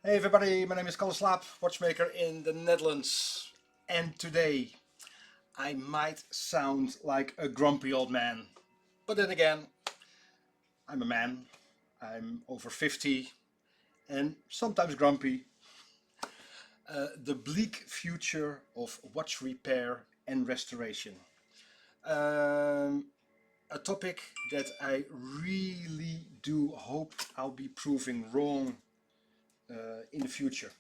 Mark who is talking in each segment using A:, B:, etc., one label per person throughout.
A: Hey everybody, my name is Kalle Slaap, watchmaker in the Netherlands. And today I might sound like a grumpy old man. But then again, I'm a man. I'm over 50 and sometimes grumpy. The bleak future of watch repair and restoration. Um, a topic that I really do hope I'll be proving wrong in the future,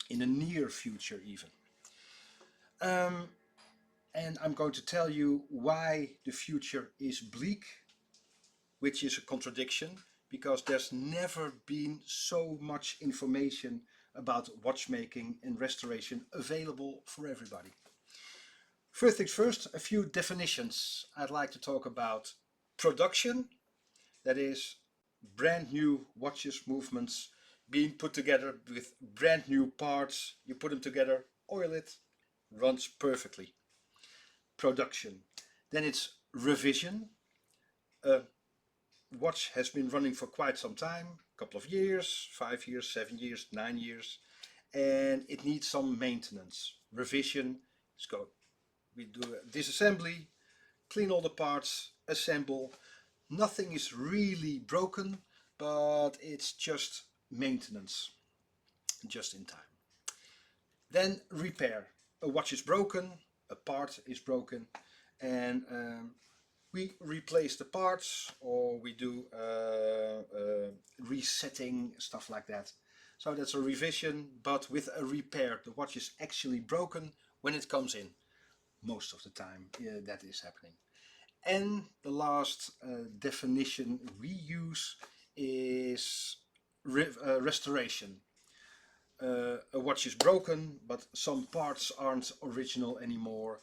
A: in the near future even. And I'm going to tell you why the future is bleak, which is a contradiction because there's never been so much information about watchmaking and restoration available for everybody. First things first, a few definitions. I'd like to talk about production, that is brand new watches movements being put together with brand new parts. You put them together, oil it, runs perfectly. Production. Then it's revision. A watch has been running for quite some time, a couple of years, 5 years, 7 years, 9 years, and it needs some maintenance. Revision is go. We do a disassembly, clean all the parts, assemble. Nothing is really broken, but it's just maintenance, just in time. Then repair. A watch is broken, a part is broken, and we replace the parts or we do resetting, stuff like that. So that's a revision, but with a repair. The watch is actually broken when it comes in. Most of the time that is happening. And the last definition we use is restoration. A watch is broken, but some parts aren't original anymore.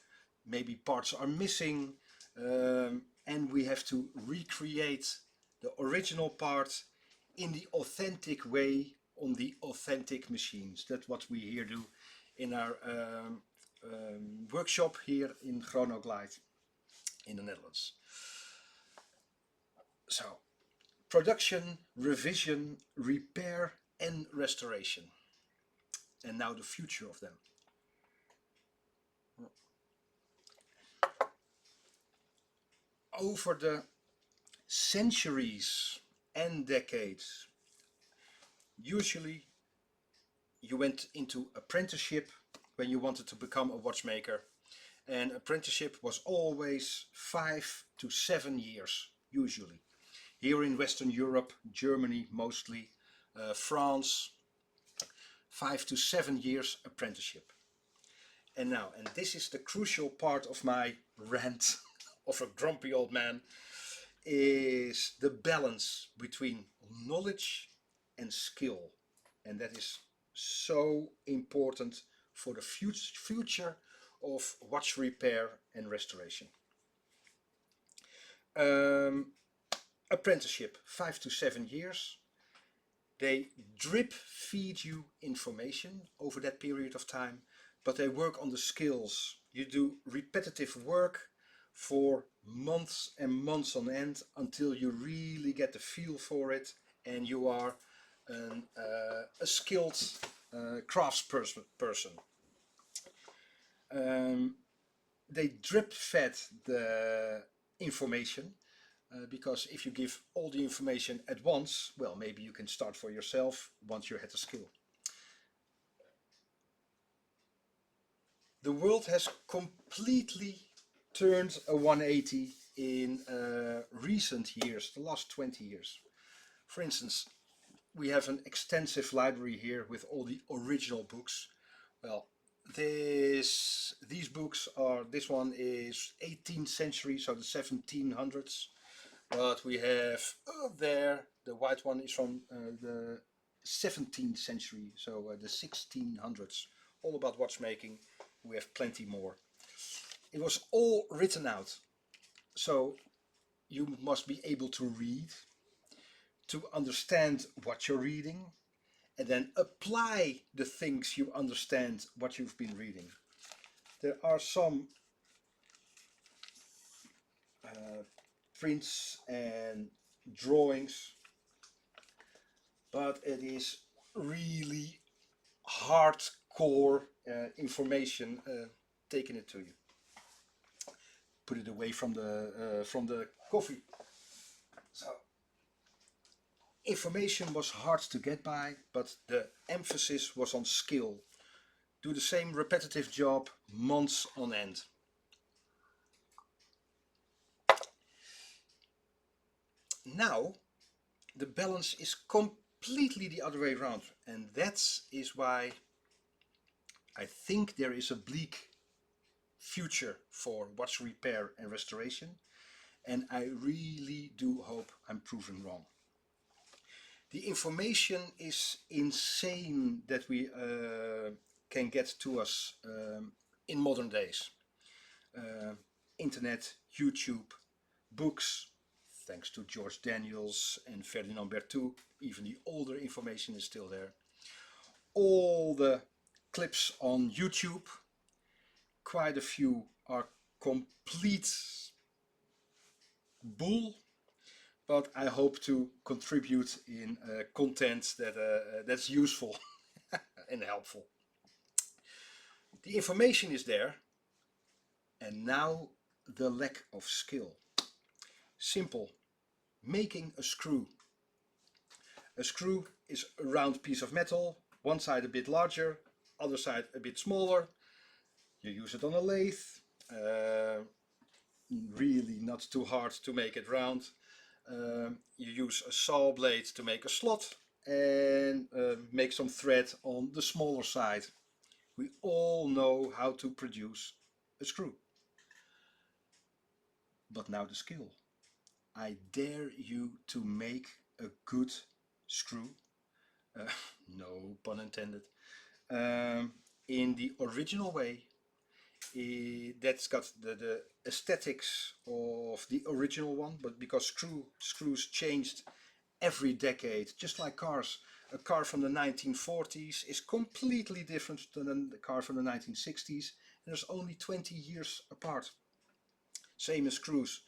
A: Maybe parts are missing, and we have to recreate the original part in the authentic way on the authentic machines. That's what we here do in our workshop here in Chronoglide in the Netherlands. So, production, revision, repair, and restoration. And now the future of them. Over the centuries and decades, usually you went into apprenticeship when you wanted to become a watchmaker, and apprenticeship was always 5 to 7 years, usually. Here in Western Europe, Germany mostly, France, 5 to 7 years apprenticeship. And now, and this is the crucial part of my rant of a grumpy old man, is the balance between knowledge and skill. And that is so important for the future of watch repair and restoration. Um, Apprenticeship, 5 to 7 years. They drip feed you information over that period of time, but they work on the skills. You do repetitive work for months and months on end until you really get the feel for it and you are a skilled craftsperson. They drip fed the information because if you give all the information at once, well, maybe you can start for yourself once you had the skill. The world has completely turned a 180 in recent years, the last 20 years. For instance, we have an extensive library here with all the original books. Well, these books are, this one is 18th century, so the 1700s. But we have there, the white one is from the 17th century, so the 1600s, all about watchmaking. We have plenty more. It was all written out, so you must be able to read, to understand what you're reading, and then apply the things you understand what you've been reading. There are some prints and drawings, but it is really hardcore information taking it to you. Put it away from the coffee. So information was hard to get by, but the emphasis was on skill. Do the same repetitive job months on end. Now the balance is completely the other way around, and that is why I think there is a bleak future for watch repair and restoration, and I really do hope I'm proven wrong. The information is insane that we can get to us in modern days. Uh, Internet, YouTube, books, thanks to George Daniels and Ferdinand Berthoud, even the older information is still there. All the clips on YouTube, quite a few are complete bull, but I hope to contribute in content that's useful and helpful. The information is there, and now the lack of skill. Simple. Making a screw. A screw is a round piece of metal, one side a bit larger, other side a bit smaller. You use it on a lathe, really not too hard to make it round. You use a saw blade to make a slot and make some thread on the smaller side. We all know how to produce a screw. But now the skill. I dare you to make a good screw, uh, no pun intended, in the original way. That's got the aesthetics of the original one, but because screws changed every decade, just like cars. A car from the 1940s is completely different than the car from the 1960s, and there's only 20 years apart. Same as screws.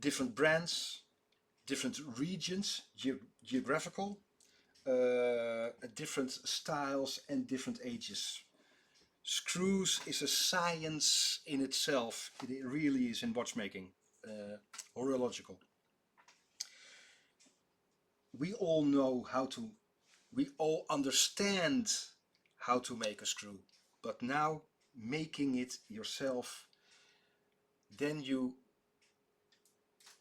A: Different brands, different regions, geographical, different styles and different ages. Screws is a science in itself. It really is in watchmaking, horological. We all know how to, we all understand how to make a screw, but now making it yourself, then you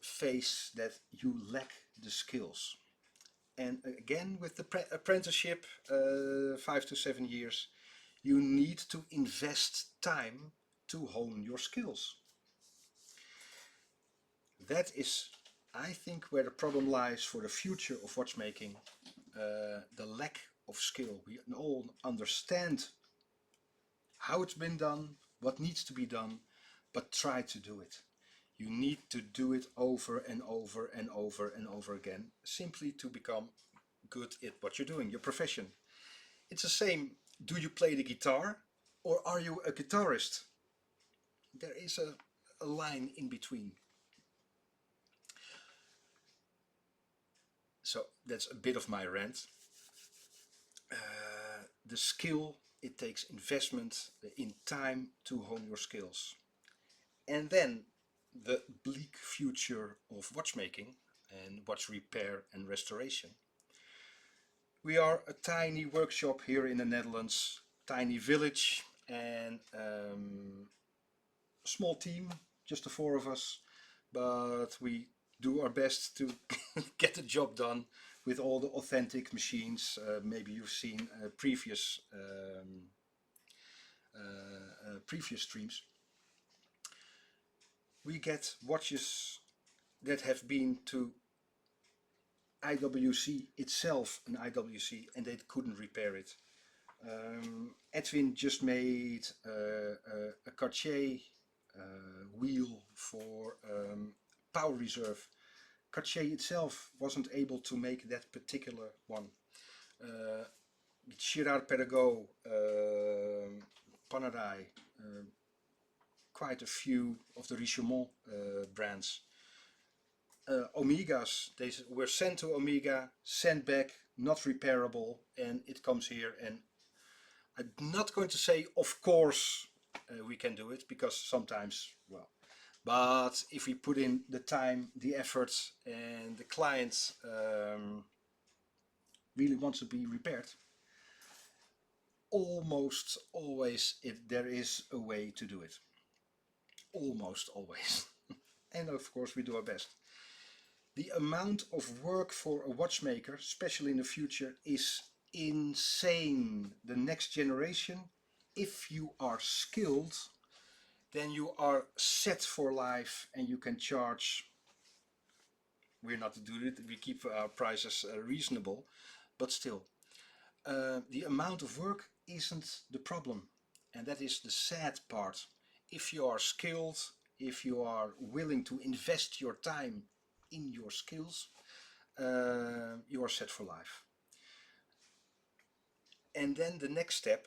A: face that you lack the skills. And again, with the apprenticeship, 5 to 7 years, you need to invest time to hone your skills. That is, I think, where the problem lies for the future of watchmaking. The lack of skill. We all understand how it's been done, what needs to be done, but try to do it. You need to do it over and over and over and over again, simply to become good at what you're doing, your profession. It's the same, do you play the guitar or are you a guitarist? There is a line in between. So that's a bit of my rant. The skill, it takes investment in time to hone your skills. And then the bleak future of watchmaking and watch repair and restoration. We are a tiny workshop here in the Netherlands, tiny village, and small team, just the four of us, but we do our best to get the job done with all the authentic machines. Maybe you've seen previous streams. We get watches that have been to IWC itself, an IWC, and they couldn't repair it. Edwin just made a Cartier wheel for power reserve. Cartier itself wasn't able to make that particular one. Girard Perregaux, Panerai, quite a few of the Richemont brands. Omegas, they were sent to Omega, sent back, not repairable, and it comes here. And I'm not going to say of course we can do it, because sometimes, well, but if we put in the time, the effort, and the client really wants to be repaired, almost always there is a way to do it. Almost always. And of course we do our best. The amount of work for a watchmaker, especially in the future, is insane. The next generation, if you are skilled, then you are set for life and you can charge. We're not to do it, we keep our prices reasonable, but still. The amount of work isn't the problem, and that is the sad part. If you are skilled, if you are willing to invest your time in your skills, you are set for life. And then the next step,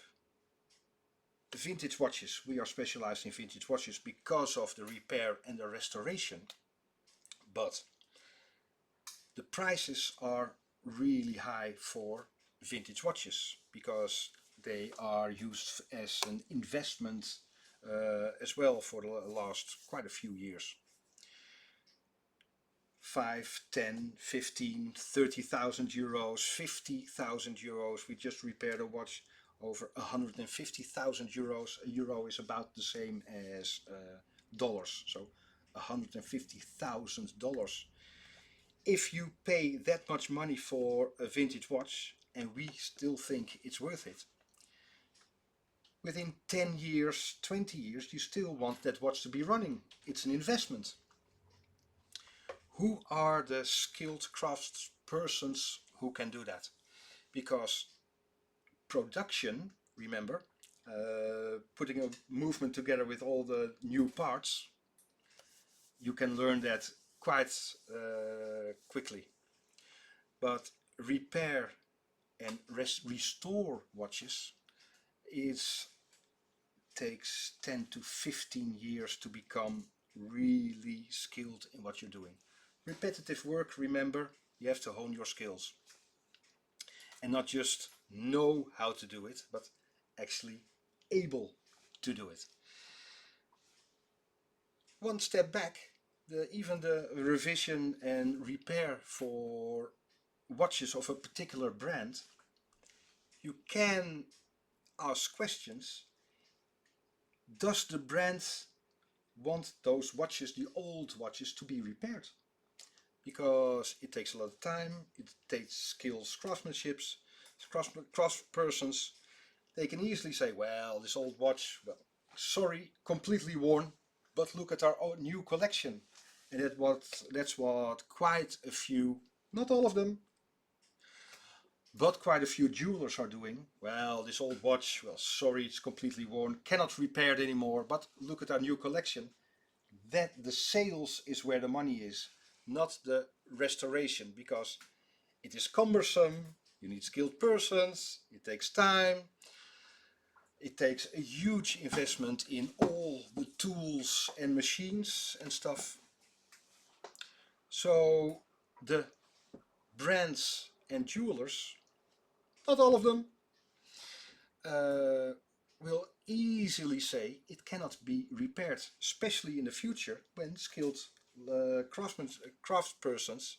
A: vintage watches. We are specialized in vintage watches because of the repair and the restoration, but the prices are really high for vintage watches because they are used as an investment as well for the last quite a few years. 5, 10, 15, 30,000 euros, 50,000 euros. We just repaired a watch over 150,000 euros. A euro is about the same as dollars, so $150,000. If you pay that much money for a vintage watch, and we still think it's worth it, within 10 years, 20 years, you still want that watch to be running. It's an investment. Who are the skilled craftspersons who can do that? Because production, remember, putting a movement together with all the new parts, you can learn that quite quickly. But repair and restore watches, it takes 10 to 15 years to become really skilled in what you're doing. Repetitive work, remember, you have to hone your skills. And not just know how to do it, but actually able to do it. One step back, even the revision and repair for watches of a particular brand, you can ask questions. Does the brand want those watches, the old watches, to be repaired? Because it takes a lot of time, it takes skills, craftsmanships, craftspersons. They can easily say, well, this old watch, well, sorry, completely worn, but look at our new collection. And that's what quite a few, not all of them, but quite a few jewelers are doing. Well, this old watch, well, sorry, it's completely worn, cannot repair it anymore, but look at our new collection. That the sales is where the money is, not the restoration, because it is cumbersome, you need skilled persons, it takes time, it takes a huge investment in all the tools and machines and stuff. So the brands and jewelers, not all of them, will easily say it cannot be repaired, especially in the future when skilled craftspersons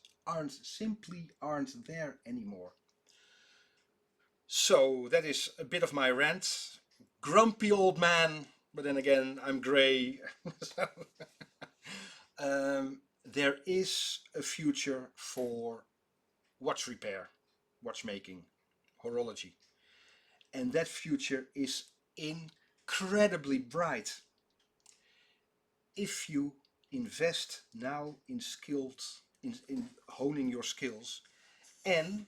A: simply aren't there anymore. So that is a bit of my rant. Grumpy old man, but then again I'm grey. There is a future for watch repair, watchmaking, horology, and that future is incredibly bright if you invest now in in honing your skills. And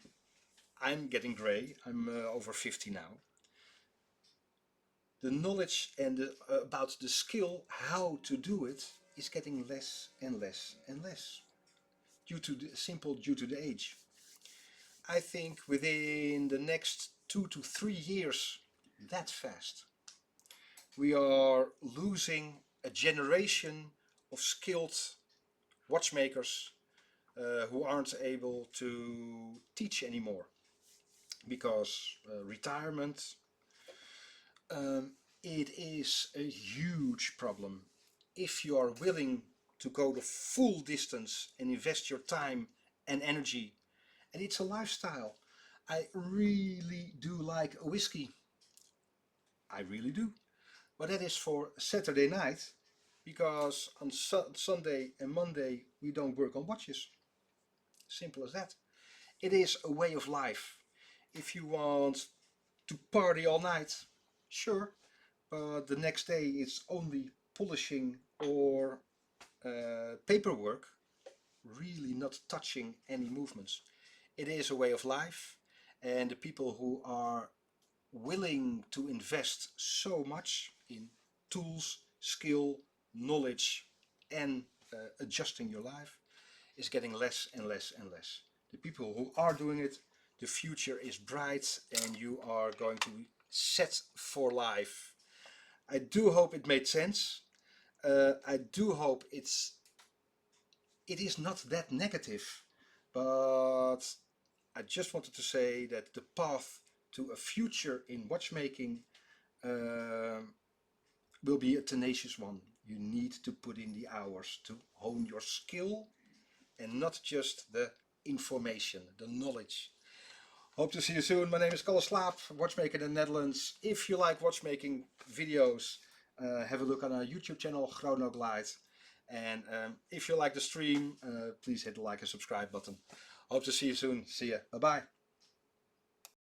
A: I'm getting grey, I'm over 50 now. The knowledge and about the skill how to do it is getting less and less and less due to the age. I think within the next 2 to 3 years, that fast, we are losing a generation of skilled watchmakers who aren't able to teach anymore. because retirement, it is a huge problem. If you are willing to go the full distance and invest your time and energy, and it's a lifestyle. I really do like a whiskey. I really do. But that is for Saturday night, because on Sunday and Monday we don't work on watches. Simple as that. It is a way of life. If you want to party all night, sure, but the next day it's only polishing or paperwork, really not touching any movements. It is a way of life, and the people who are willing to invest so much in tools, skill, knowledge, and adjusting your life is getting less and less and less. The people who are doing it, the future is bright and you are going to be set for life. I do hope it made sense. I do hope it is not that negative, but I just wanted to say that the path to a future in watchmaking will be a tenacious one. You need to put in the hours to hone your skill and not just the information, the knowledge. Hope to see you soon. My name is Kalle Slaap, watchmaker in the Netherlands. If you like watchmaking videos, have a look on our YouTube channel, Chronoglide. And if you like the stream, please hit the like and subscribe button. Hope to see you soon. See ya. Bye bye.